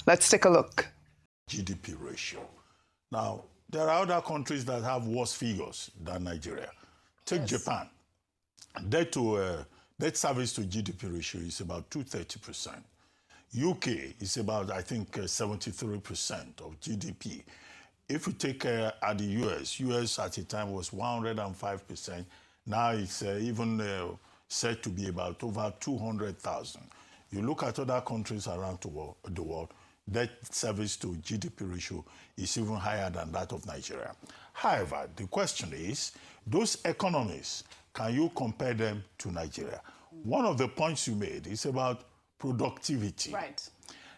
Let's take a look. GDP ratio. Now, there are other countries that have worse figures than Nigeria. Take Japan. Debt service to GDP ratio is about 230%. UK is about, I think, 73% of GDP. If we take at the US at the time was 105%. Now it's even said to be about over 200,000. You look at other countries around the world, debt service to GDP ratio is even higher than that of Nigeria. However, the question is, those economies, can you compare them to Nigeria? One of the points you made is about productivity. Right.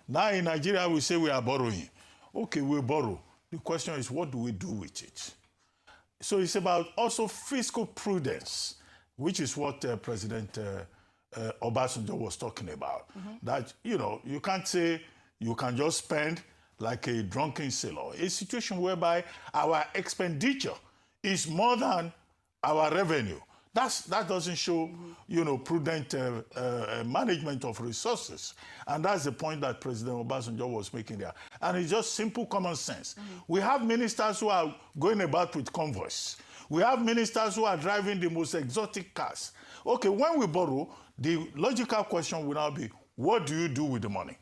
Now in Nigeria, we say we are borrowing. Okay, we borrow. The question is, what do we do with it? So it's about also fiscal prudence, which is what President Obasanjo was talking about. That, you know, you can't say you can just spend like a drunken sailor. A situation whereby our expenditure is more than our revenue. That doesn't show, you know, prudent management of resources. And that's the point that President Obasanjo was making there. And it's just simple common sense. We have ministers who are going about with convoys. We have ministers who are driving the most exotic cars. Okay, when we borrow, the logical question will now be, what do you do with the money?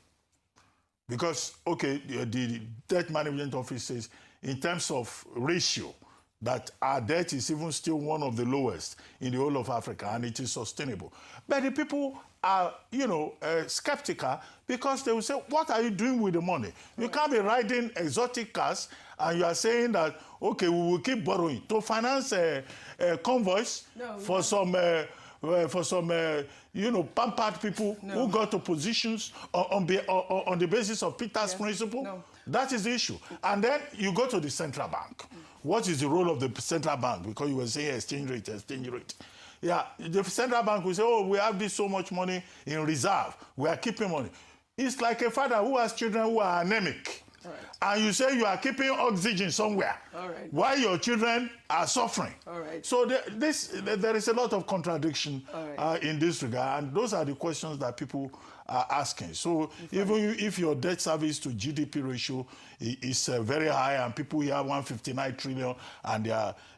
Because, okay, the debt management office says, in terms of ratio, that our debt is even still one of the lowest in the whole of Africa, and it is sustainable. But the people are, you know, skeptical because they will say, what are you doing with the money? You can't be riding exotic cars and you are saying that, okay, we will keep borrowing to finance convoys for some, you know, pampered people who got to positions on the basis of Peter's principle. That is the issue. And then you go to the central bank. What is the role of the central bank? Because you were saying exchange rate, exchange rate. Yeah, the central bank will say, oh, we have this so much money in reserve. We are keeping money. It's like a father who has children who are anemic. Right. And you say you are keeping oxygen somewhere while your children are suffering. So there is a lot of contradiction in this regard. And those are the questions that people are asking. So even if your debt service to GDP ratio is very high and people here 159 trillion and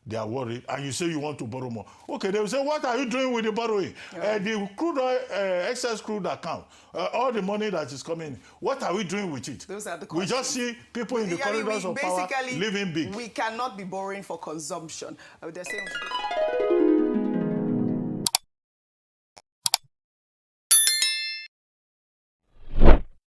they are worried, and you say you want to borrow more, okay, they will say, what are you doing with the borrowing? The crude oil, excess crude account, all the money that is coming, what are we doing with it? Those are the questions. We just see people in the corridors of power living big. We cannot be borrowing for consumption. They're saying